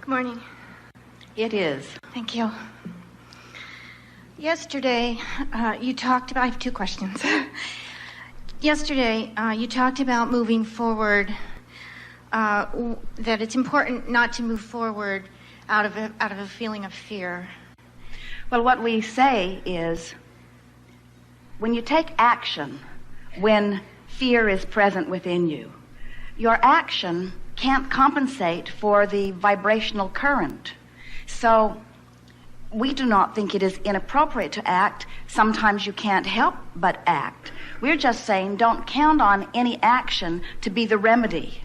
morning. It is. Thank you. Yesterday, you talked about, I have two questions. Yesterday, you talked about moving forward, that it's important not to move forward out of a feeling of fear. Well, what we say is, when you take action, when fear is present within you, your action can't compensate for the vibrational current. So we do not think it is inappropriate to act. Sometimes you can't help but act. We're just saying don't count on any action to be the remedy.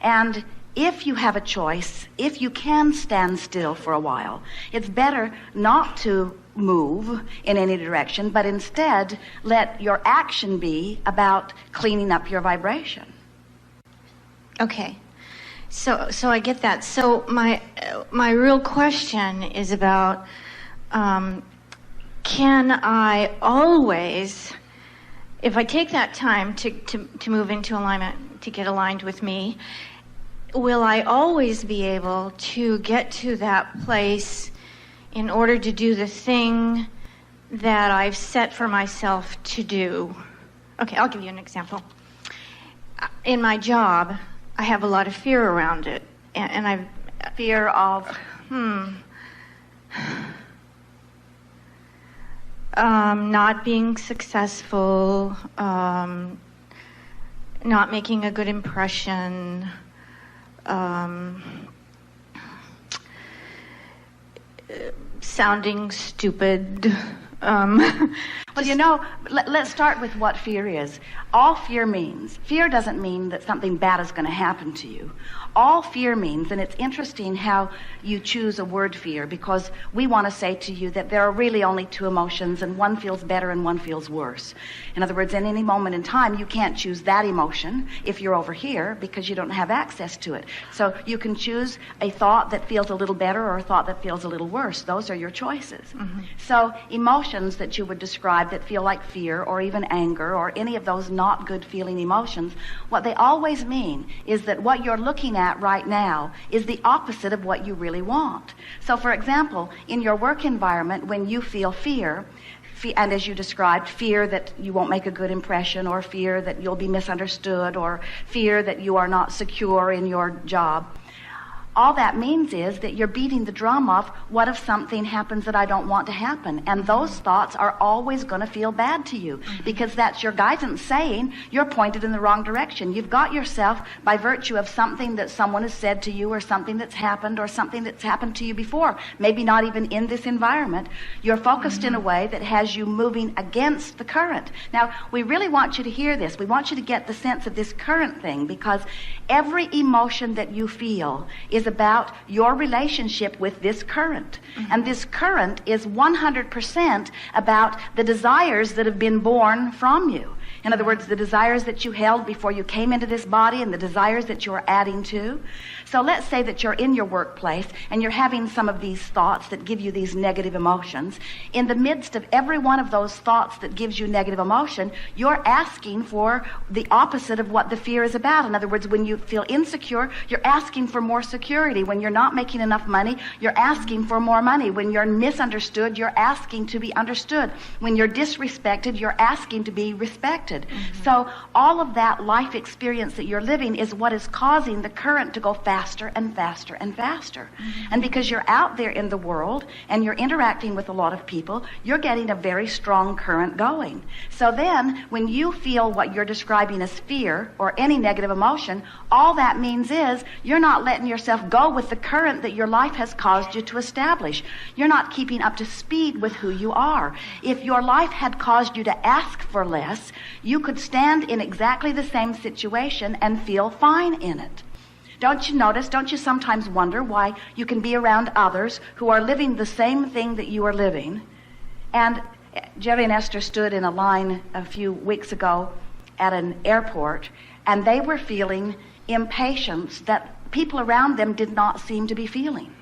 And if you have a choice, if you can stand still for a while, it's better not to move in any direction, but instead let your action be about cleaning up your vibration. Okay. So I get that. So my real question is about, can I always, if I take that time to move into alignment, to get aligned with me, will I always be able to get to that place in order to do the thing that I've set for myself to do? Okay, I'll give you an example. In my job, I have a lot of fear around it, and I've Fear of not being successful, not making a good impression, sounding stupid. Well, you know, let's start with what fear is. All fear means, fear doesn't mean that something bad is going to happen to you. All fear means, and it's interesting how you choose a word fear, because we want to say to you that there are really only two emotions, and one feels better and one feels worse. In other words, in any moment in time, you can't choose that emotion if you're over here because you don't have access to it. So you can choose a thought that feels a little better or a thought that feels a little worse. Those are your choices. Mm-hmm. So emotions that you would describe that feel like fear or even anger or any of those not good feeling emotions, what they always mean is that what you're looking at right now is the opposite of what you really want. So for example, in your work environment, when you feel fear, and as you described, fear that you won't make a good impression, or fear that you'll be misunderstood, or fear that you are not secure in your job, all that means is that you're beating the drum of, what if something happens that I don't want to happen? And those thoughts are always going to feel bad to you, because that's your guidance saying you're pointed in the wrong direction. You've got yourself by virtue of something that someone has said to you, or something that's happened, or something that's happened to you before, maybe not even in this environment. You're focused in a way that has you moving against the current. Now, we really want you to hear this. We want you to get the sense of this current thing, because every emotion that you feel is about your relationship with this current. And this current is 100% about the desires that have been born from you. In other words, the desires that you held before you came into this body and the desires that you're adding to. So let's say that you're in your workplace and you're having some of these thoughts that give you these negative emotions. In the midst of every one of those thoughts that gives you negative emotion, you're asking for the opposite of what the fear is about. In other words, when you feel insecure, you're asking for more security. When you're not making enough money, you're asking for more money. When you're misunderstood, you're asking to be understood. When you're disrespected, you're asking to be respected. So all of that life experience that you're living is what is causing the current to go faster and faster and faster. And because you're out there in the world and you're interacting with a lot of people, you're getting a very strong current going. So then when you feel what you're describing as fear or any negative emotion, all that means is you're not letting yourself go with the current that your life has caused you to establish. You're not keeping up to speed with who you are. If your life had caused you to ask for less, you could stand in exactly the same situation and feel fine in it. Don't you sometimes wonder why you can be around others who are living the same thing that you are living? And Jerry and Esther stood in a line a few weeks ago at an airport, and they were feeling impatience that people around them did not seem to be feeling.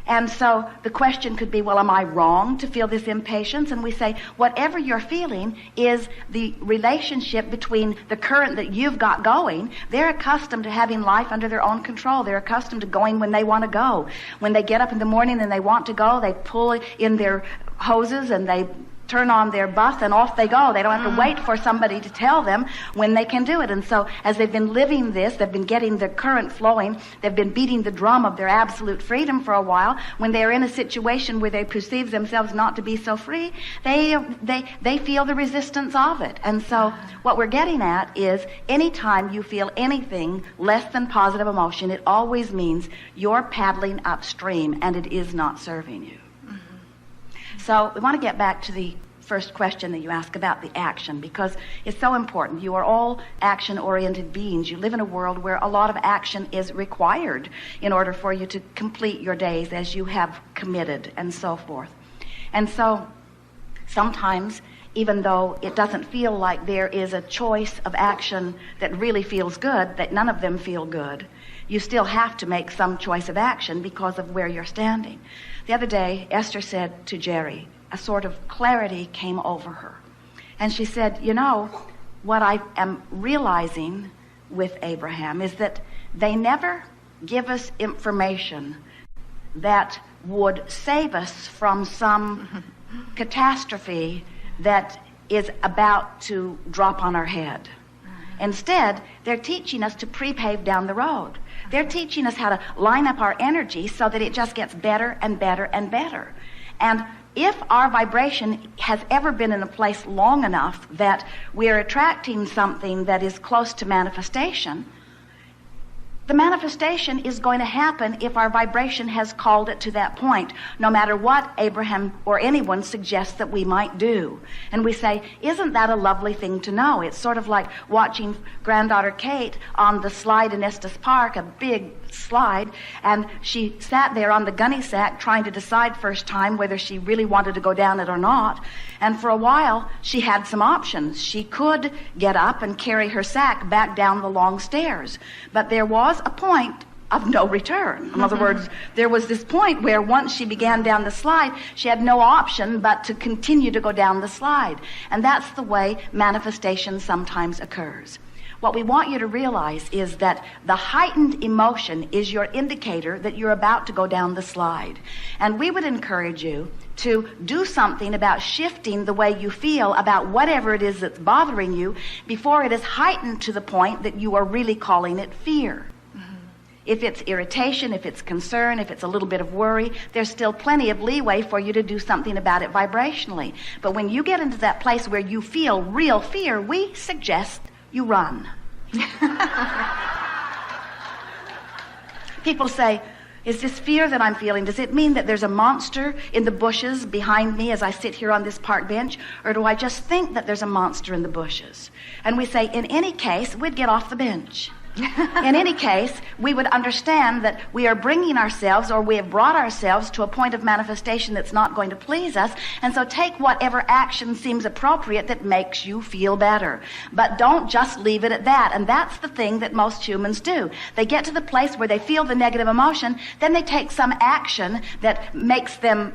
And so the question could be, well, am I wrong to feel this impatience? And we say, whatever you're feeling is the relationship between the current that you've got going. They're accustomed to having life under their own control. They're accustomed to going when they want to go. When they get up in the morning and they want to go, they pull in their hoses and they turn on their bus and off they go. They don't have to wait for somebody to tell them when they can do it. And so as they've been living this, they've been getting the current flowing, they've been beating the drum of their absolute freedom for a while. When they're in a situation where they perceive themselves not to be so free, they feel the resistance of it. And so what we're getting at is anytime you feel anything less than positive emotion, it always means you're paddling upstream and it is not serving you. So we want to get back to the first question that you asked about the action, because it's so important. You are all action-oriented beings. You live in a world where a lot of action is required in order for you to complete your days as you have committed and so forth. And so sometimes, even though it doesn't feel like there is a choice of action that really feels good, that none of them feel good, you still have to make some choice of action because of where you're standing. The other day, Esther said to Jerry, a sort of clarity came over her. And she said, you know, what I am realizing with Abraham is that they never give us information that would save us from some catastrophe that is about to drop on our head. Instead, they're teaching us to pre-pave down the road. They're teaching us how to line up our energy so that it just gets better and better and better. And if our vibration has ever been in a place long enough that we're attracting something that is close to manifestation, the manifestation is going to happen if our vibration has called it to that point, no matter what Abraham or anyone suggests that we might do. And we say, isn't that a lovely thing to know? It's sort of like watching granddaughter Kate on the slide in Estes Park, a big slide, and she sat there on the gunny sack trying to decide first time whether she really wanted to go down it or not. And for a while, she had some options. She could get up and carry her sack back down the long stairs. But there was a point of no return. In other words, there was this point where once she began down the slide, she had no option but to continue to go down the slide. And that's the way manifestation sometimes occurs. What we want you to realize is that the heightened emotion is your indicator that you're about to go down the slide. And we would encourage you to do something about shifting the way you feel about whatever it is that's bothering you before it is heightened to the point that you are really calling it fear. If it's irritation, if it's concern, if it's a little bit of worry, there's still plenty of leeway for you to do something about it vibrationally. But when you get into that place where you feel real fear, we suggest you run. People say, is this fear that I'm feeling, does it mean that there's a monster in the bushes behind me as I sit here on this park bench? Or do I just think that there's a monster in the bushes? And we say, in any case, we'd get off the bench. In any case, we would understand that we are bringing ourselves, or we have brought ourselves to a point of manifestation that's not going to please us, and so take whatever action seems appropriate that makes you feel better. But don't just leave it at that, and that's the thing that most humans do. They get to the place where they feel the negative emotion, then they take some action that makes them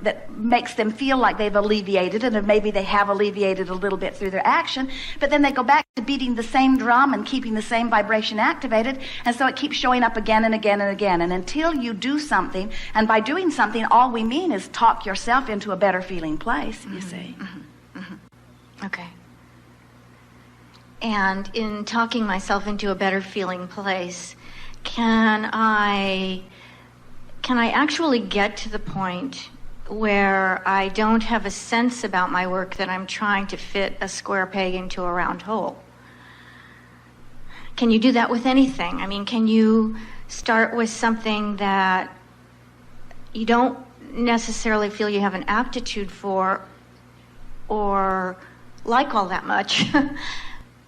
feel like they've alleviated it, and maybe they have alleviated a little bit through their action, but then they go back to beating the same drum and keeping the same vibration activated, and so it keeps showing up again and again and again. And until you do something, and by doing something, all we mean is talk yourself into a better feeling place, you see. Okay. And in talking myself into a better feeling place, can I actually get to the point where I don't have a sense about my work that I'm trying to fit a square peg into a round hole? Can you do that with anything? I mean, can you start with something that you don't necessarily feel you have an aptitude for or like all that much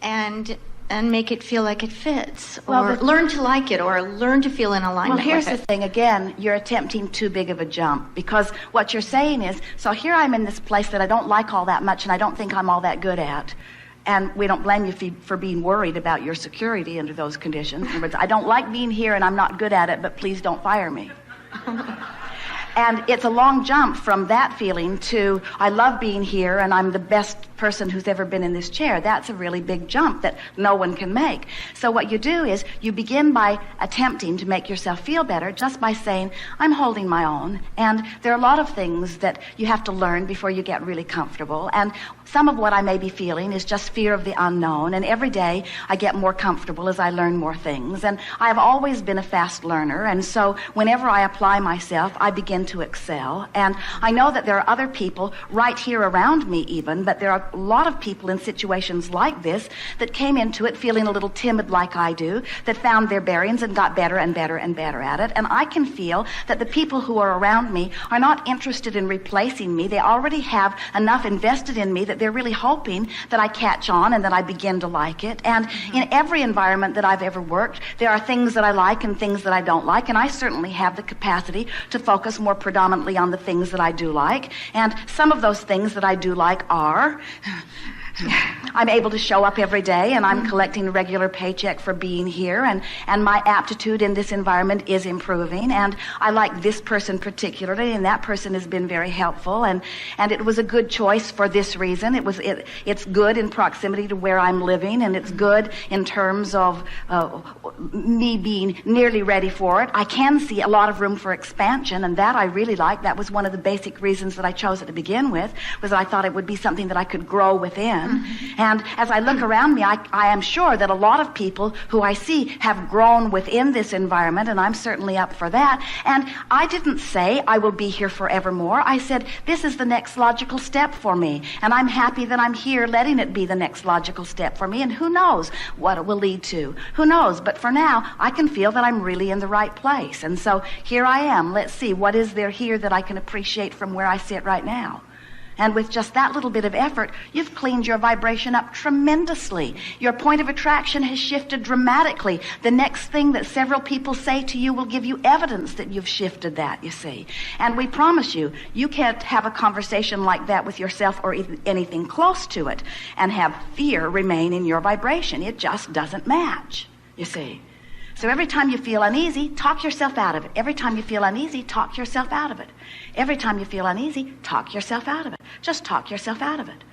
and make it feel like it fits, or learn to like it, or learn to feel in alignment with it? Well, here's the thing. Again, you're attempting too big of a jump, because what you're saying is, so here I'm in this place that I don't like all that much and I don't think I'm all that good at. And we don't blame you for being worried about your security under those conditions. In other words, I don't like being here and I'm not good at it, but please don't fire me. And it's a long jump from that feeling to, I love being here and I'm the best person who's ever been in this chair. That's a really big jump that no one can make. So what you do is you begin by attempting to make yourself feel better just by saying, I'm holding my own. And there are a lot of things that you have to learn before you get really comfortable. And some of what I may be feeling is just fear of the unknown. And every day I get more comfortable as I learn more things. And I've always been a fast learner. And so whenever I apply myself, I begin to excel. And I know that there are other people right here around me even, but there are a lot of people in situations like this that came into it feeling a little timid like I do, that found their bearings and got better and better and better at it. And I can feel that the people who are around me are not interested in replacing me. They already have enough invested in me that they're really hoping that I catch on and that I begin to like it. And in every environment that I've ever worked, there are things that I like and things that I don't like, and I certainly have the capacity to focus more predominantly on the things that I do like. And some of those things that I do like are I'm able to show up every day, and I'm collecting a regular paycheck for being here, and my aptitude in this environment is improving, and I like this person particularly, and that person has been very helpful, and it was a good choice for this reason. It's good in proximity to where I'm living, and it's good in terms of me being nearly ready for it. I can see a lot of room for expansion, and that I really like. That was one of the basic reasons that I chose it to begin with, was that I thought it would be something that I could grow within. And as I look around me, I am sure that a lot of people who I see have grown within this environment, and I'm certainly up for that. And I didn't say I will be here forevermore. I said this is the next logical step for me, and I'm happy that I'm here letting it be the next logical step for me, and who knows what it will lead to. Who knows? But for now, I can feel that I'm really in the right place. And so here I am. Let's see, what is there here that I can appreciate from where I sit right now? And with just that little bit of effort, you've cleaned your vibration up tremendously. Your point of attraction has shifted dramatically. The next thing that several people say to you will give you evidence that you've shifted that, you see. And we promise you, you can't have a conversation like that with yourself or anything close to it and have fear remain in your vibration. It just doesn't match, you see. So every time you feel uneasy, talk yourself out of it. Every time you feel uneasy, talk yourself out of it. Every time you feel uneasy, talk yourself out of it. Just talk yourself out of it.